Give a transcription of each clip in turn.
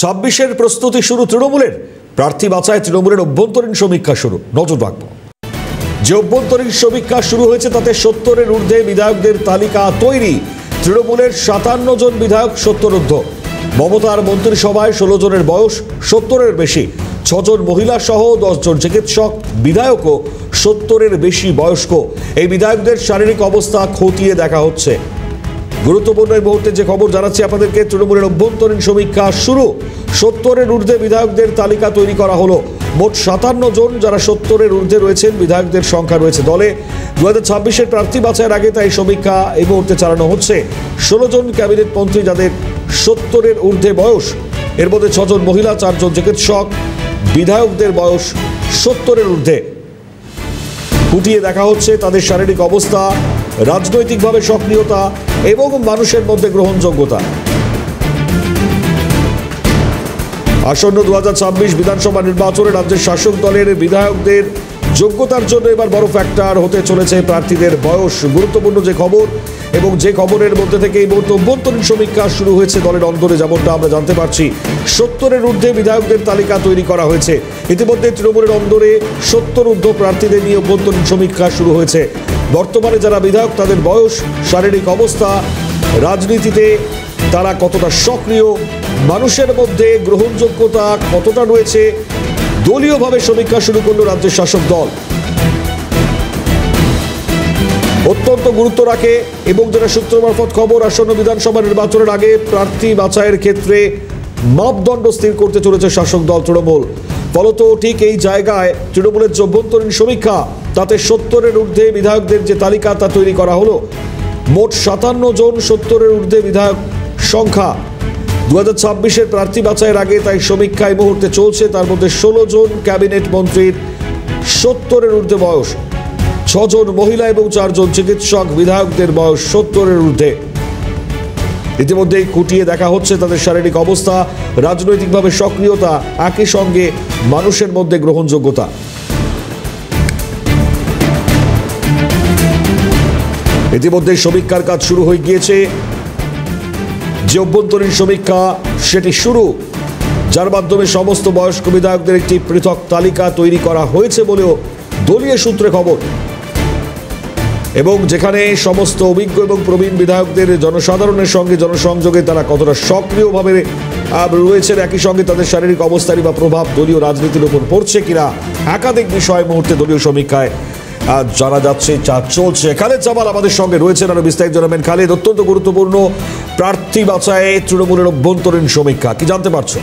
26-এর প্রস্তুতি শুরু তৃণমূলের। প্রার্থী বাছাই তৃণমূলের অভ্যন্তরীণ সমীক্ষা শুরু। নজর রাখবো, যে অভ্যন্তরীণ সমীক্ষা শুরু হয়েছে তাতে 70-এর ঊর্ধ্বে বিধায়কদের তালিকা তৈরি। তৃণমূলের 57 জন বিধায়ক 70 ঊর্ধ্ব। মমতার মন্ত্রিসভায় 16 জনের বয়স 70-এর বেশি। 6 জন মহিলা সহ 10 জন চিকিৎসক বিধায়কও 70-এর বেশি বয়স্ক। এই বিধায়কদের শারীরিক অবস্থা খতিয়ে দেখা হচ্ছে। গুরুত্বপূর্ণ এই মুহূর্তে যে খবর জানাচ্ছি আপনাদেরকে, তৃণমূলের অভ্যন্তরীণ সমীক্ষা শুরু। 70-এর ঊর্ধ্বে বিধায়কদের তালিকা তৈরি করা হলো। মোট 57 জন যারা 70-এর ঊর্ধ্বে রয়েছেন বিধায়কদের সংখ্যা রয়েছে দলে। 2026-এর প্রার্থী বাছাইয়ের আগে তাই সমীক্ষা এই মুহূর্তে চালানো হচ্ছে। 16 জন ক্যাবিনেট মন্ত্রী যাদের 70-এর ঊর্ধ্বে বয়স, এর মধ্যে 6 জন মহিলা, 4 জন চিকিৎসক বিধায়কদের বয়স 70-এর ঊর্ধ্বে। খুঁটিয়ে দেখা হচ্ছে তাদের শারীরিক অবস্থা, রাজনৈতিকভাবে সক্রিয়তা এবং মানুষের মধ্যে গ্রহণযোগ্যতা। আসন্ন 2026 বিধানসভা নির্বাচনে রাজ্যের শাসক দলের বিধায়কদের যোগ্যতার জন্য এবার বড় ফ্যাক্টর হতে চলেছে প্রার্থীদের বয়স। গুরুত্বপূর্ণ যে খবর এবং যে খবরের মধ্যে থেকে এই মুহূর্তে অভ্যন্তরীণ সমীক্ষা শুরু হয়েছে দলের অন্দরে, যেমনটা আমরা জানতে পারছি 70-এর ঊর্ধ্বে বিধায়কদের তালিকা তৈরি করা হয়েছে। ইতিমধ্যে তৃণমূলের অন্দরে 70 ঊর্ধ্ব প্রার্থীদের নিয়ে অভ্যন্তরীণ সমীক্ষা শুরু হয়েছে। বর্তমানে যারা বিধায়ক তাদের বয়স, শারীরিক অবস্থা, রাজনীতিতে তারা কতটা সক্রিয়, মানুষের মধ্যে গ্রহণযোগ্যতা কতটা রয়েছে, দলীয়ভাবে সমীক্ষা শুরু করল রাজ্যের শাসক দল। অত্যন্ত গুরুত্ব রাখে এবং যেটা সূত্র মারফত খবর, আসন্ন বিধানসভা নির্বাচনের আগে প্রার্থী বাছাইয়ের ক্ষেত্রে মাপদণ্ড স্থির করতে চলেছে শাসক দল তৃণমূল। ফলত ঠিক এই জায়গায় তৃণমূলের যে অভ্যন্তরীণ সমীক্ষা তাতে 70-এর ঊর্ধ্বে বিধায়কদের যে তালিকা তা তৈরি করা হলো। মোট 57 জন 70-এর ঊর্ধ্বে বিধায়ক সংখ্যা। 2026-এর প্রার্থী বাছাইয়ের আগে তাই সমীক্ষা এই মুহূর্তে চলছে। তার মধ্যে 16 জন ক্যাবিনেট মন্ত্রীর 70-এর ঊর্ধ্বে বয়স, 6 জন মহিলা এবং 4 জন চিকিৎসক বিধায়কদের বয়স 70-এর ঊর্ধ্বে। ইতিমধ্যেই খুঁটিয়ে দেখা হচ্ছে তাদের শারীরিক অবস্থা, রাজনৈতিকভাবে সক্রিয়তা, একই সঙ্গে মানুষের মধ্যে গ্রহণযোগ্যতা। ইতিমধ্যে সমীক্ষার কাজ শুরু হয়ে গিয়েছে। যে অভ্যন্তরীণ সমীক্ষা সেটি শুরু, যার মাধ্যমে সমস্ত বয়স্ক বিধায়কদের একটি পৃথক তালিকা তৈরি করা হয়েছে বলেও দলীয় সূত্রে খবর। এবং যেখানে সমস্ত অভিজ্ঞ এবং প্রবীণ বিধায়কদের জনসাধারণের সঙ্গে জনসংযোগে তারা কতটা সক্রিয়ভাবে রয়েছেন, একই সঙ্গে তাদের শারীরিক অবস্থারই বা প্রভাব দলীয় রাজনীতির উপর পড়ছে কিনা, একাধিক বিষয় মুহূর্তে দলীয় সমীক্ষায় জানা যাচ্ছে, চাপ চলছে। খালেদ জামাল আমাদের সঙ্গে রয়েছেন, আরো বিস্তারিত জানাবেন। খালেদ, অত্যন্ত গুরুত্বপূর্ণ প্রার্থী বাছাইয়ে তৃণমূলের অভ্যন্তরীণ সমীক্ষা, কি জানতে পারছো?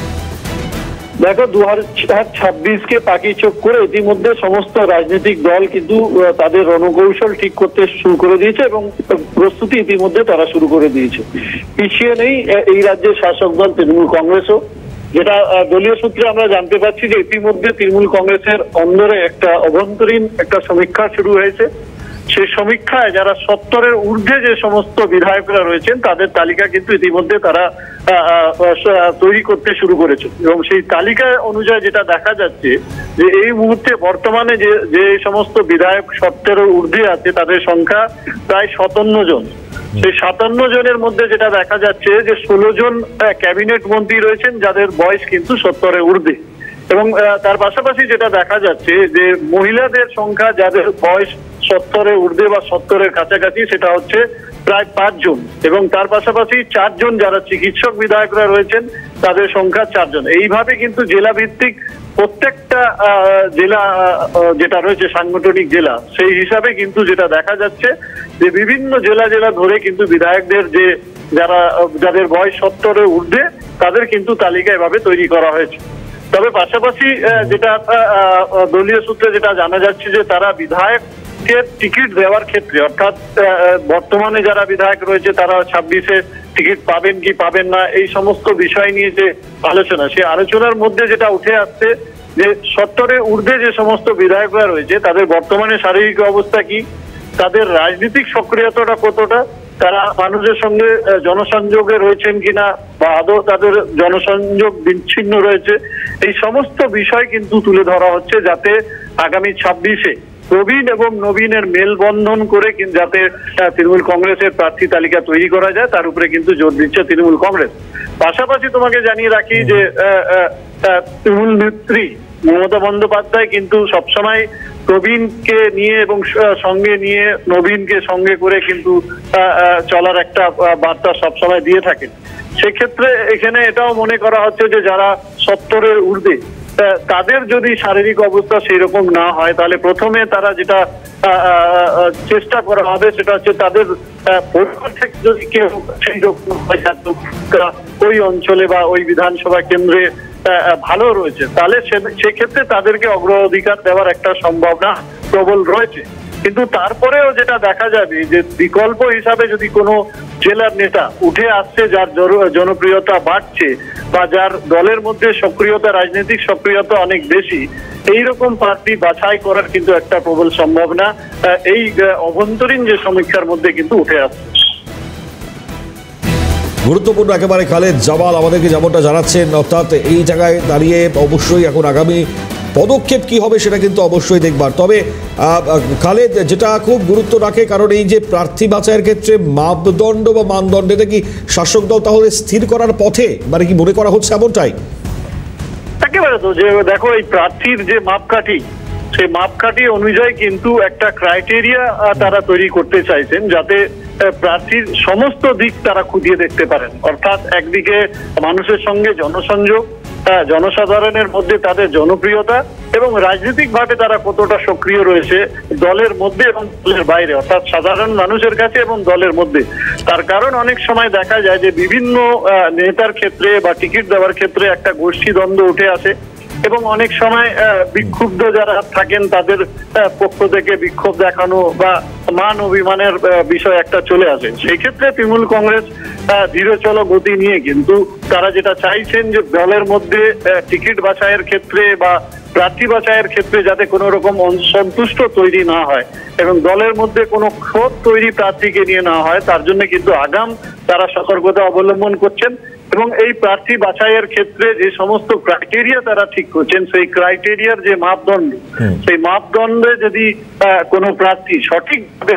দেখো, 2026-কে পাখি চোখ করে ইতিমধ্যে সমস্ত রাজনৈতিক দল কিন্তু তাদের রণকৌশল ঠিক করতে শুরু করে দিয়েছে এবং প্রস্তুতি ইতিমধ্যে তারা শুরু করে দিয়েছে। পিছিয়ে নেই এই রাজ্যের শাসক দল তৃণমূল কংগ্রেসও, যেটা দলীয় সূত্রে আমরা জানতে পারছি যে ইতিমধ্যে তৃণমূল কংগ্রেসের অন্দরে একটা অভ্যন্তরীণ একটা সমীক্ষা শুরু হয়েছে। সেই সমীক্ষায় যারা 70-এর ঊর্ধ্বে যে সমস্ত বিধায়করা রয়েছেন তাদের তালিকা কিন্তু ইতিমধ্যে তারা তৈরি করতে শুরু করেছে এবং সেই তালিকা অনুযায়ী যেটা দেখা যাচ্ছে যে এই মুহূর্তে বর্তমানে যে সমস্ত বিধায়ক 70-এর ঊর্ধ্বে আছে তাদের সংখ্যা প্রায় 57 জন। সেই 57 জনের মধ্যে যেটা দেখা যাচ্ছে যে 16 জন ক্যাবিনেট মন্ত্রী রয়েছেন যাদের বয়স কিন্তু 70-এর ঊর্ধ্বে এবং তার পাশাপাশি যেটা দেখা যাচ্ছে যে মহিলাদের সংখ্যা যাদের বয়স 70-এর ঊর্ধ্বে বা 70-এর কাছাকাছি সেটা হচ্ছে প্রায় 5 জন এবং তার পাশাপাশি 4 জন যারা চিকিৎসক বিধায়করা রয়েছেন তাদের সংখ্যা 4 জন। এইভাবে কিন্তু জেলা ভিত্তিক প্রত্যেকটা জেলা যেটা রয়েছে সাংগঠনিক জেলা, সেই হিসাবে কিন্তু যেটা দেখা যাচ্ছে যে বিভিন্ন জেলা ধরে কিন্তু বিধায়কদের যাদের বয়স 70-এর ঊর্ধ্বে তাদের কিন্তু তালিকা এভাবে তৈরি করা হয়েছে। তবে পাশাপাশি যেটা দলীয় সূত্রে যেটা জানা যাচ্ছে যে তারা বিধায়কের টিকিট দেওয়ার ক্ষেত্রে, অর্থাৎ বর্তমানে যারা বিধায়ক রয়েছে তারা 26-এ টিকিট পাবেন কি পাবেন না, এই সমস্ত বিষয় নিয়ে যে আলোচনা, সেই আলোচনার মধ্যে যেটা উঠে আসছে যে 70-এর ঊর্ধ্বে যে সমস্ত বিধায়করা রয়েছে তাদের বর্তমানে শারীরিক অবস্থা কি, তাদের রাজনৈতিক সক্রিয়তাটা কতটা, তারা মানুষের সঙ্গে জনসংযোগে রয়েছেন কিনা বা আদৌ তাদের জনসংযোগ বিচ্ছিন্ন রয়েছে, এই সমস্ত বিষয় কিন্তু তুলে ধরা হচ্ছে যাতে আগামী 26-এ প্রবীণ এবং নবীনের মেলবন্ধন করে কিন্তু যাতে তৃণমূল কংগ্রেসের প্রার্থী তালিকা তৈরি করা যায় তার উপরে কিন্তু জোর দিচ্ছে তৃণমূল কংগ্রেস। পাশাপাশি তোমাকে জানিয়ে রাখি যে তৃণমূল নেত্রী মমতা বন্দ্যোপাধ্যায় কিন্তু সবসময় প্রবীণকে নিয়ে এবং সঙ্গে নিয়ে নবীনকে সঙ্গে করে কিন্তু চলার একটা বার্তা সবসময় দিয়ে থাকেন। সেক্ষেত্রে এখানে এটাও মনে করা হচ্ছে যে যারা 70-এর ঊর্ধ্বে তাদের যদি শারীরিক অবস্থা সেই রকম না হয় তাহলে প্রথমে তারা যেটা চেষ্টা করা হবে সেটা হচ্ছে তাদের পরিবার থেকে যদি কেউ সেই রকম ওই অঞ্চলে বা ওই বিধানসভা কেন্দ্রে ভালো রয়েছে তাহলে সেক্ষেত্রে তাদেরকে অগ্রাধিকার দেওয়ার একটা সম্ভাবনা প্রবল রয়েছে। কিন্তু তারপরেও যেটা দেখা যাবে যে বিকল্প হিসাবে যদি কোনো জেলার নেতা উঠে আসছে যার জনপ্রিয়তা বাড়ছে বা যার দলের মধ্যে সক্রিয়তা রাজনৈতিক সক্রিয়তা অনেক বেশি এইরকম প্রার্থী বাছাই করার কিন্তু একটা প্রবল সম্ভাবনা এই অভ্যন্তরীণ যে সমীক্ষার মধ্যে কিন্তু উঠে আসছে। গুরুত্বপূর্ণ একেবারে খালেদ জামাল আমাদেরকে যেমনটা জানাচ্ছেন, অর্থাৎ এই জায়গায় দাঁড়িয়ে অবশ্যই এখন আগামী পদক্ষেপ কি হবে সেটা কিন্তু অবশ্যই দেখবার। তবে খালেদ যেটা খুব গুরুত্ব রাখে, কারণ এই যে প্রার্থী বাছাইয়ের ক্ষেত্রে মাপদণ্ড বা মানদণ্ডটা কি শাসক দল তাহলে স্থির করার পথে, মানে কি মনে করা হচ্ছে এমনটাই? একেবারে তো, যে দেখো এই প্রার্থীর যে মাপকাঠি সেই মাপকাঠি অনুযায়ী কিন্তু একটা ক্রাইটেরিয়া তারা তৈরি করতে চাইছেন যাতে প্রার্থীর সমস্ত দিক তারা খুঁটিয়ে দেখতে পারেন। অর্থাৎ একদিকে মানুষের সঙ্গে জনসংযোগ, জনসাধারণের মধ্যে তাদের জনপ্রিয়তা এবং রাজনৈতিকভাবে তারা কতটা সক্রিয় রয়েছে দলের মধ্যে এবং দলের বাইরে, অর্থাৎ সাধারণ মানুষের কাছে এবং দলের মধ্যে। তার কারণ অনেক সময় দেখা যায় যে বিভিন্ন নেতার ক্ষেত্রে বা টিকিট দেওয়ার ক্ষেত্রে একটা গোষ্ঠীদ্বন্দ্ব উঠে আসে এবং অনেক সময় বিক্ষুব্ধ যারা থাকেন তাদের পক্ষ থেকে বিক্ষোভ দেখানো বা মান অভিমানের বিষয় একটা চলে আসে। সেই ক্ষেত্রে তৃণমূল কংগ্রেস ধীরে চলো গতি নিয়ে কিন্তু তারা যেটা চাইছেন যে দলের মধ্যে টিকিট বাছাইয়ের ক্ষেত্রে বা প্রার্থী বাছাইয়ের ক্ষেত্রে যাতে কোনো রকম অসন্তুষ্ট তৈরি না হয় এবং দলের মধ্যে কোনো ক্ষোভ তৈরি প্রার্থীকে নিয়ে না হয়, তার জন্য কিন্তু আগাম তারা সতর্কতা অবলম্বন করছেন এবং এই প্রার্থী বাছাইয়ের ক্ষেত্রে যে সমস্ত ক্রাইটেরিয়া তারা ঠিক করছেন সেই ক্রাইটেরিয়ার যে মাপদণ্ড সেই মাপদণ্ডে যদি কোনো প্রার্থী সঠিকভাবে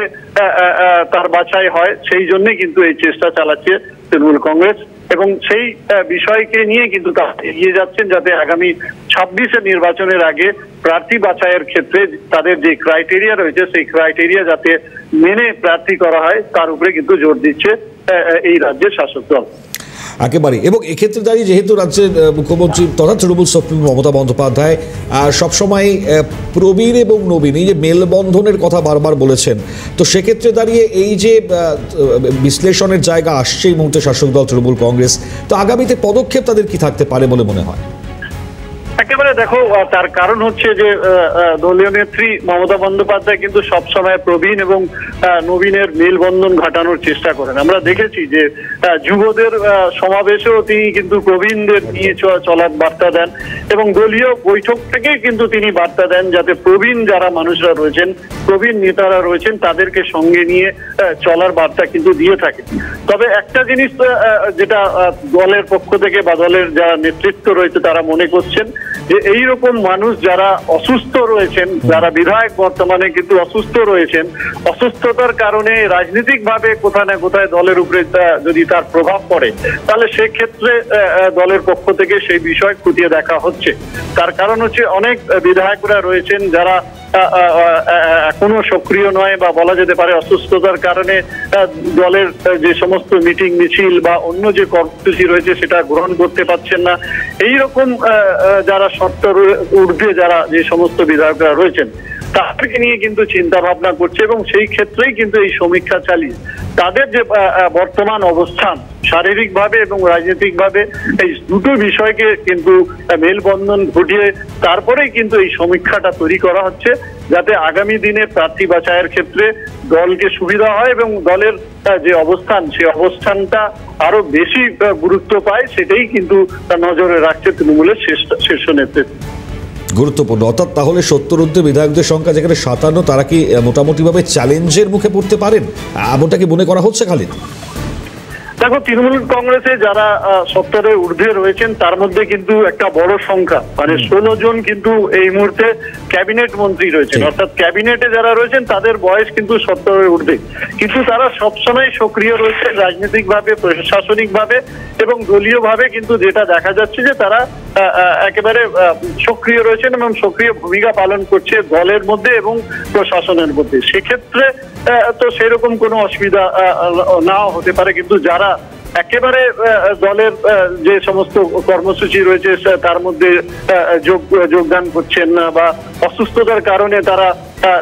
তার বাছাই হয় সেই জন্যই কিন্তু এই চেষ্টা চালাচ্ছে তৃণমূল কংগ্রেস এবং সেই বিষয়কে নিয়ে কিন্তু তারা এগিয়ে যাচ্ছেন যাতে আগামী 26-এর নির্বাচনের আগে প্রার্থী বাছাইয়ের ক্ষেত্রে তাদের যে ক্রাইটেরিয়া রয়েছে সেই ক্রাইটেরিয়া যাতে মেনে প্রার্থী করা হয় তার উপরে কিন্তু জোর দিচ্ছে এই রাজ্যের শাসক দল একেবারে। এবং এক্ষেত্রে দাঁড়িয়ে যেহেতু রাজ্যের মুখ্যমন্ত্রী তথা তৃণমূল সুপ্রিমো মমতা বন্দ্যোপাধ্যায় সবসময় প্রবীণ এবং নবীন এই যে মেলবন্ধনের কথা বারবার বলেছেন, তো সেক্ষেত্রে দাঁড়িয়ে এই যে বিশ্লেষণের জায়গা আসছে এই মুহূর্তে শাসক দল তৃণমূল কংগ্রেস, তো আগামীতে পদক্ষেপ তাদের কি থাকতে পারে বলে মনে হয়? একেবারে দেখো, তার কারণ হচ্ছে যে দলীয় নেত্রী মমতা বন্দ্যোপাধ্যায় কিন্তু সবসময় প্রবীণ এবং নবীনের মেলবন্ধন ঘটানোর চেষ্টা করেন। আমরা দেখেছি যে যুবদের সমাবেশেও তিনি কিন্তু প্রবীণদের নিয়ে চলার বার্তা দেন এবং দলীয় বৈঠক থেকেই কিন্তু তিনি বার্তা দেন যাতে প্রবীণ যারা মানুষরা রয়েছেন, প্রবীণ নেতারা রয়েছেন তাদেরকে সঙ্গে নিয়ে চলার বার্তা কিন্তু দিয়ে থাকেন। তবে একটা জিনিস যেটা দলের পক্ষ থেকে বা দলের যারা নেতৃত্ব রয়েছে তারা মনে করছেন যে এইরকম মানুষ যারা অসুস্থ রয়েছেন, যারা বিধায়ক বর্তমানে কিন্তু অসুস্থ রয়েছেন, অসুস্থতার কারণে রাজনৈতিকভাবে কোথায় না কোথায় দলের উপরে যদি তার প্রভাব পড়ে তাহলে সেক্ষেত্রে দলের পক্ষ থেকে সেই বিষয় খুঁটিয়ে দেখা হচ্ছে। তার কারণ হচ্ছে অনেক বিধায়করা রয়েছেন যারা এখনো সক্রিয় নয় বা বলা যেতে পারে অসুস্থতার কারণে দলের যে সমস্ত মিটিং মিছিল বা অন্য যে কর্মসূচি রয়েছে সেটা গ্রহণ করতে পারছেন না। এইরকম যারা শর্ত ঊর্ধ্বে যারা যে সমস্ত বিধায়করা রয়েছেন তাদেরকে নিয়ে কিন্তু চিন্তা ভাবনা করছে এবং সেই ক্ষেত্রেই কিন্তু এই সমীক্ষা চালিয়ে তাদের যে বর্তমান অবস্থান শারীরিকভাবে এবং রাজনৈতিকভাবে এই দুটো বিষয়কে কিন্তু মেলবন্ধন ঘটিয়ে তারপরেই কিন্তু এই সমীক্ষাটা তৈরি করা হচ্ছে যাতে আগামী দিনে প্রার্থী বাছাইয়ের ক্ষেত্রে দলকে সুবিধা হয় এবং দলের যে অবস্থান সেই অবস্থানটা আরো বেশি গুরুত্ব পায়, সেটাই কিন্তু নজরে রাখছে তৃণমূলের শীর্ষ নেতৃত্ব। গুরুত্বপূর্ণ। অর্থাৎ তাহলে 70 বিধায়কদের সংখ্যা যেখানে 57, তারা কি মোটামুটিভাবে চ্যালেঞ্জের মুখে পড়তে পারেন এমনটা কি মনে করা হচ্ছে খালিদ? দেখো, তৃণমূল কংগ্রেসে যারা 70-এর ঊর্ধ্বে রয়েছেন তার মধ্যে কিন্তু একটা বড় সংখ্যা, মানে 16 জন কিন্তু এই মুহূর্তে ক্যাবিনেট মন্ত্রী রয়েছেন, অর্থাৎ ক্যাবিনেটে যারা রয়েছেন তাদের বয়স কিন্তু 70-এর ঊর্ধ্বে, কিন্তু তারা সবসময় সক্রিয় রয়েছে রাজনৈতিকভাবে, প্রশাসনিকভাবে এবং দলীয়ভাবে। কিন্তু যেটা দেখা যাচ্ছে যে তারা একেবারে সক্রিয় রয়েছেন এবং সক্রিয় ভূমিকা পালন করছে দলের মধ্যে এবং প্রশাসনের মধ্যে। সেক্ষেত্রে তো সেরকম কোনো অসুবিধা নাও হতে পারে, কিন্তু যারা একেবারে দলের যে সমস্ত কর্মসূচি রয়েছে তার মধ্যে যোগদান করছেন না বা অসুস্থতার কারণে তারা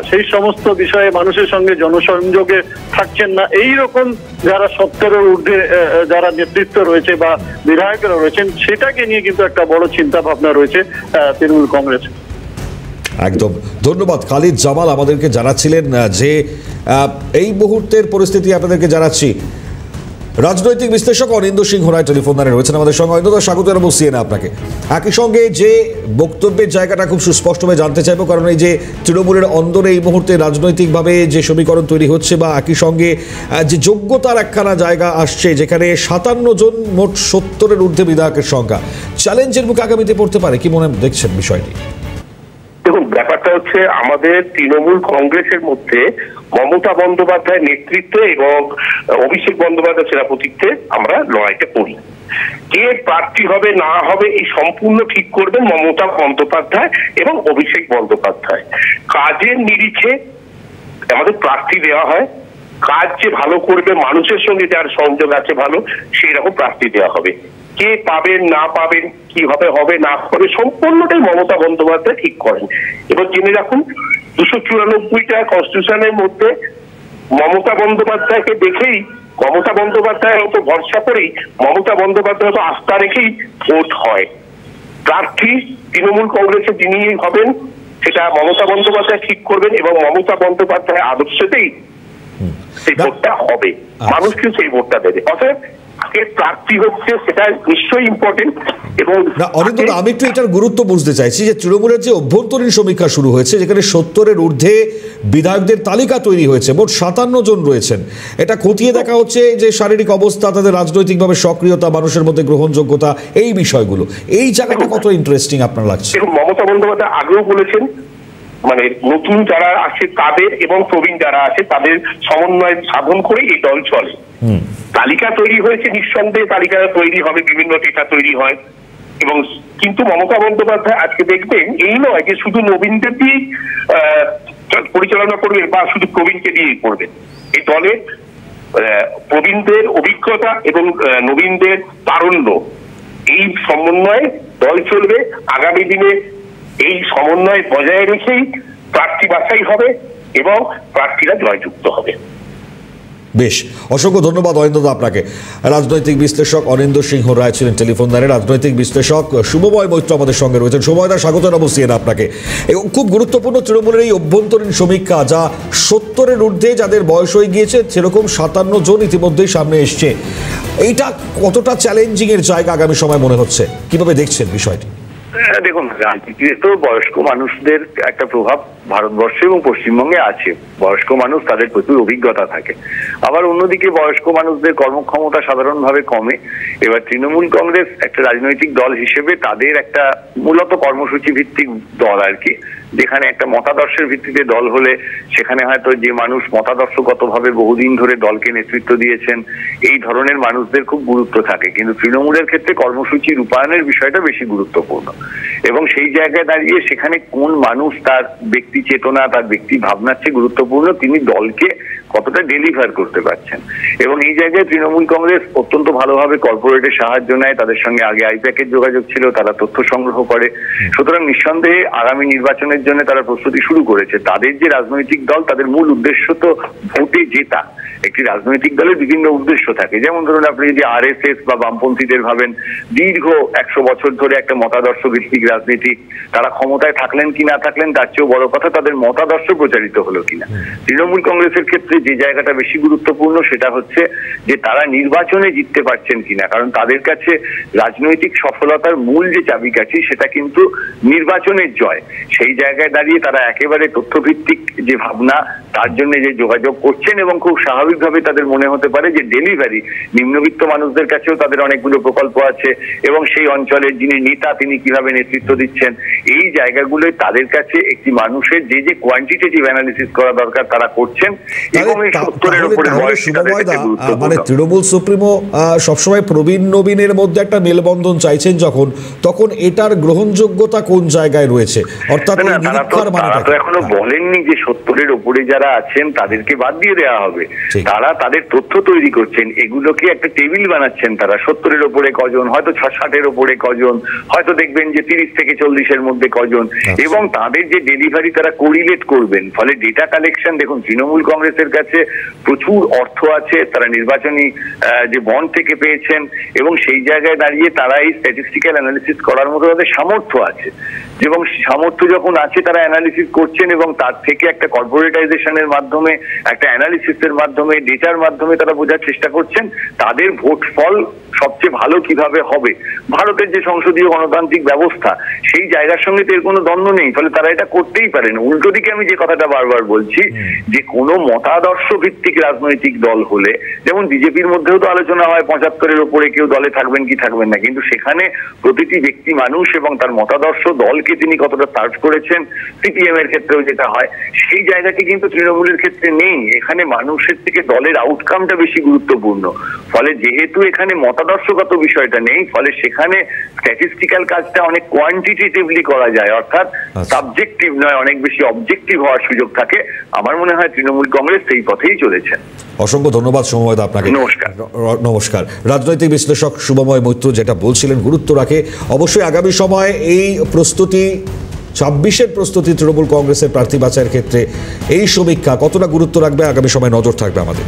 সেই সমস্ত বিষয়ে মানুষের সঙ্গে জনসংযোগে থাকছেন না, এই রকম যারা 70-এর ঊর্ধ্বে যারা নেতৃত্ব রয়েছে বা বিধায়করা রয়েছেন, সেটাকে নিয়ে কিন্তু একটা বড় চিন্তা ভাবনা রয়েছে তৃণমূল কংগ্রেসে। একদম ধন্যবাদ। খালিদ জামাল আমাদেরকে জানাচ্ছিলেন যে এই মুহূর্তের পরিস্থিতি আপনাদেরকে জানাচ্ছি। রাজনৈতিক বিশ্লেষক অনিন্দ্য সিংহ রায় টেলিফোন লাইনে রয়েছেন আমাদের সঙ্গে। অনিন্দ্য, স্বাগত জানাবো সিএনএ আপনাকে। একই সঙ্গে যে বক্তব্যের জায়গাটা খুব সুস্পষ্টভাবে জানতে চাইবো, কারণ এই যে তৃণমূলের অন্দরে এই মুহূর্তে রাজনৈতিকভাবে যে সমীকরণ তৈরি হচ্ছে বা একই সঙ্গে যে যোগ্যতার একখানা জায়গা আসছে যেখানে 57 জন মোট 70-এর ঊর্ধ্বে বিধায়কের সংখ্যা চ্যালেঞ্জের মুখে আগামীতে পড়তে পারে, কি মনে দেখছেন বিষয়টি? দেখুন, ব্যাপারটা হচ্ছে আমাদের তৃণমূল কংগ্রেসের মধ্যে মমতা বন্দ্যোপাধ্যায়ের নেতৃত্বে এবং অভিষেক বন্দ্যোপাধ্যায় সেনাপতিত্বে আমরা লড়াইটা করি। কে প্রার্থী হবে না হবে এই সম্পূর্ণ ঠিক করবেন মমতা বন্দ্যোপাধ্যায় এবং অভিষেক বন্দ্যোপাধ্যায়। কাজের নিরিখে আমাদের প্রার্থী দেওয়া হয়, কাজ যে ভালো করবে, মানুষের সঙ্গে যার সংযোগ আছে ভালো, সেই রকম প্রার্থী দেওয়া হবে। কে পাবেন না পাবেন, কিভাবে হবে না হবে, সম্পূর্ণটাই মমতা বন্দ্যোপাধ্যায় ঠিক করেন। এবার জেনে রাখুন, 294টা কনস্টিটিউশনের মধ্যে মমতা বন্দ্যোপাধ্যায়কে দেখেই, মমতা বন্দ্যোপাধ্যায়ের মতো ভরসা করেই, মমতা বন্দ্যোপাধ্যায়ের মতো আস্থা রেখেই ভোট হয়। প্রার্থী তৃণমূল কংগ্রেসে যিনি হবেন সেটা মমতা বন্দ্যোপাধ্যায় ঠিক করবেন এবং মমতা বন্দ্যোপাধ্যায়ের আদর্শতেই সেই ভোটটা হবে। মানুষ কিন্তু সেই ভোটটা দেবে। অতএব প্রার্থী হচ্ছে সেটা নিশ্চয়ই ইম্পর্টেন্ট। এবং অনিন্দ্য, আমি একটু এটার গুরুত্ব বুঝতে চাইছি যে তৃণমূলের যে অভ্যন্তরীণ সমীক্ষা শুরু হয়েছে, যেখানে 70-এর ঊর্ধ্বে বিধায়কদের তালিকা তৈরি হয়েছে, মোট 57 জন রয়েছেন। এটা খতিয়ে দেখা হচ্ছে যে শারীরিক অবস্থা, তাদের রাজনৈতিকভাবে সক্রিয়তা, মানুষের মধ্যে গ্রহণযোগ্যতা, এই বিষয়গুলো, এই জায়গাটা কত ইন্টারেস্টিং আপনার লাগছে? মমতা বন্দ্যোপাধ্যায় আগেও বলেছেন, মানে নতুন যারা আছে তাদের এবং প্রবীণ যারা আছে তাদের সমন্বয় সাধন করে এই দল চলে। তালিকা তৈরি হয়েছে, নিঃসন্দেহে তালিকা তৈরি হবে, বিভিন্ন ডেটা তৈরি হয়। এবং কিন্তু মমতা বন্দ্যোপাধ্যায় আজকে দেখবেন এই নয় যে শুধু নবীনদের দিয়েই পরিচালনা করবেন বা শুধু প্রবীণকে দিয়েই করবেন। এই দলে প্রবীণদের অভিজ্ঞতা এবং নবীনদের তারুণ্য, এই সমন্বয়ে দল চলবে। আগামী দিনে এই সমন্বয় বজায় রেখেই প্রার্থী বাছাই হবে এবং প্রার্থীরা জয়যুক্ত হবে। বেশ, অসংখ্য ধন্যবাদ অনিন্দ্য আপনাকে। রাজনৈতিক বিশ্লেষক অনিন্দ্য সিংহ রায় ছিলেন টেলিফোন লাইনে। রাজনৈতিক বিশ্লেষক শুভময় মৈত্র আমাদের সঙ্গে রয়েছেন। শুভময়দা, স্বাগত জানাবো সিএনএ আপনাকে। এবং খুব গুরুত্বপূর্ণ তৃণমূলের এই অভ্যন্তরীণ সমীক্ষা, যা 70-এর ঊর্ধ্বে যাদের বয়স হয়ে গিয়েছে সেরকম 57 জন ইতিমধ্যেই সামনে এসছে। এইটা কতটা চ্যালেঞ্জিং এর জায়গা আগামী সময় মনে হচ্ছে, কিভাবে দেখছেন বিষয়টি? দেখুন, রাজনীতিতে তো বয়স্ক মানুষদের একটা প্রভাব ভারতবর্ষে এবং পশ্চিমবঙ্গে আছে। বয়স্ক মানুষ, তাদের প্রচুর অভিজ্ঞতা থাকে। আবার অন্যদিকে বয়স্ক মানুষদের কর্মক্ষমতা সাধারণভাবে কমে। এবার তৃণমূল কংগ্রেস একটা রাজনৈতিক দল হিসেবে তাদের একটা মূলত কর্মসূচি ভিত্তিক দল আর কি, যেখানে একটা মতাদর্শের ভিত্তিতে দল হলে সেখানে হয়তো যে মানুষ মতাদর্শগতভাবে বহুদিন ধরে দলকে নেতৃত্ব দিয়েছেন, এই ধরনের মানুষদের খুব গুরুত্ব থাকে। কিন্তু তৃণমূলের ক্ষেত্রে কর্মসূচি রূপায়ণের বিষয়টা বেশি গুরুত্বপূর্ণ এবং সেই জায়গায় দাঁড়িয়ে সেখানে কোন মানুষ তার ব্যক্তি চেতনা, তার ব্যক্তি ভাবনার চেয়ে গুরুত্বপূর্ণ তিনি দলকে কতটা ডেলিভার করতে পারছেন। এবং এই জায়গায় তৃণমূল কংগ্রেস অত্যন্ত ভালোভাবে কর্পোরেটের সাহায্য নেয়। তাদের সঙ্গে আগে আইপ্যাকের যোগাযোগ ছিল, তারা তথ্য সংগ্রহ করে। সুতরাং নিঃসন্দেহে আগামী নির্বাচনের জন্য তারা প্রস্তুতি শুরু করেছে। তাদের যে রাজনৈতিক দল, তাদের মূল উদ্দেশ্য তো ভোটে জেতা। একটি রাজনৈতিক দলের বিভিন্ন উদ্দেশ্য থাকে, যেমন ধরুন আপনি যদি আরএসএস বা বামপন্থীদের ভাবেন, দীর্ঘ 100 বছর ধরে একটা মতাদর্শ ভিত্তিক রাজনীতি, তারা ক্ষমতায় থাকলেন কি না থাকলেন তার চেয়েও বড় কথা তাদের মতাদর্শ প্রচারিত হলো কিনা। তৃণমূল কংগ্রেসের ক্ষেত্রে যে জায়গাটা বেশি গুরুত্বপূর্ণ সেটা হচ্ছে যে তারা নির্বাচনে জিততে পারছেন কিনা, কারণ তাদের কাছে রাজনৈতিক সফলতার মূল যে চাবিকাঠি সেটা কিন্তু নির্বাচনের জয়। সেই জায়গায় দাঁড়িয়ে তারা একেবারে তথ্যভিত্তিক যে ভাবনা, তার জন্য যে যোগাযোগ করছেন এবং খুব স্বাভাবিক স্বাভাবিকভাবে তাদের মনে হতে পারে যে ডেলিভারি নিম্নবিত্ত মানুষদের কাছেও তাদের অনেকগুলো প্রকল্প আছে এবং সেই অঞ্চলের যিনি নেতা তিনি কিভাবে নেতৃত্ব দিচ্ছেন, এই জায়গাগুলোয় তাদের কাছে একটি মানুষের যে যে কোয়ান্টিটেটিভ অ্যানালিসিস করা দরকার তারা করছেন এবং এই 70-এর উপরে বয়স মানে তৃণমূল সুপ্রিমো সবসময় প্রবীণ নবীনের মধ্যে একটা মেলবন্ধন চাইছেন যখন, তখন এটার গ্রহণযোগ্যতা কোন জায়গায় রয়েছে? অর্থাৎ তারা তো এখনো বলেননি যে 70-এর উপরে যারা আছেন তাদেরকে বাদ দিয়ে দেওয়া হবে। তারা তাদের তথ্য তৈরি করছেন, এগুলোকে একটা টেবিল বানাচ্ছেন তারা, 70-এর উপরে কজন, হয়তো 60-এর উপরে কজন, হয়তো দেখবেন যে 30 থেকে 40-এর মধ্যে কজন, এবং তাদের যে ডেলিভারি তারা কোরিলেট করবেন। ফলে ডেটা কালেকশন, দেখুন তৃণমূল কংগ্রেসের কাছে প্রচুর অর্থ আছে, তারা নির্বাচনী যে বন্ড থেকে পেয়েছেন এবং সেই জায়গায় দাঁড়িয়ে তারা এই স্ট্যাটিস্টিক্যাল অ্যানালিসিস করার মতো তাদের সামর্থ্য আছে, এবং সামর্থ্য যখন আছে তারা অ্যানালিসিস করছেন এবং তার থেকে একটা কর্পোরেটাইজেশনের মাধ্যমে, একটা অ্যানালিসিসের মাধ্যমে, ডেটার মাধ্যমে তারা বোঝার চেষ্টা করছেন তাদের ভোট ফল সবচেয়ে ভালো কিভাবে হবে। ভারতের যে সংসদীয় গণতান্ত্রিক ব্যবস্থা সেই জায়গার সঙ্গে তো এর কোনো দ্বন্দ্ব নেই, ফলে তারা এটা করতেই পারেন। উল্টো দিকে আমি যে কথাটা বারবার বলছি যে কোনো মতাদর্শ ভিত্তিক রাজনৈতিক দল হলে, যেমন বিজেপির মধ্যেও তো আলোচনা হয় 75-এর উপরে কেউ দলে থাকবেন কি থাকবেন না, কিন্তু সেখানে প্রতিটি ব্যক্তি মানুষ এবং তার মতাদর্শ দলকে তিনি কতটা সার্ভ করেছেন, সিপিএম এর ক্ষেত্রেও যেটা হয় সেই জায়গাটি কিন্তু তৃণমূলের ক্ষেত্রে নেই। এখানে মানুষের থেকে দলের আউটকামটা বেশি গুরুত্বপূর্ণ। ফলে যেহেতু এখানে মতাদর্শগত বিষয়টা নেই, ফলে সেখানে স্ট্যাটিস্টিক্যাল কাজটা অনেক কোয়ান্টিটেটিভলি করা যায়, অর্থাৎ সাবজেক্টিভ নয়, অনেক বেশি অবজেক্টিভ হওয়ার সুযোগ থাকে। আমার মনে হয় তৃণমূল কংগ্রেস সেই পথেই চলেছেন। অসংখ্য ধন্যবাদ সময় আপনাকে। নমস্কার। নমস্কার। রাজনৈতিক বিশ্লেষক শুভময় মৈত্র যেটা বলছিলেন গুরুত্ব রাখে। অবশ্যই আগামী সময়ে এই প্রস্তুতি, 26-এর প্রস্তুতি তৃণমূল কংগ্রেসের প্রার্থী বাছাইয়ের ক্ষেত্রে এই সমীক্ষা কতটা গুরুত্ব রাখবে আগামী সময় নজর থাকবে আমাদের।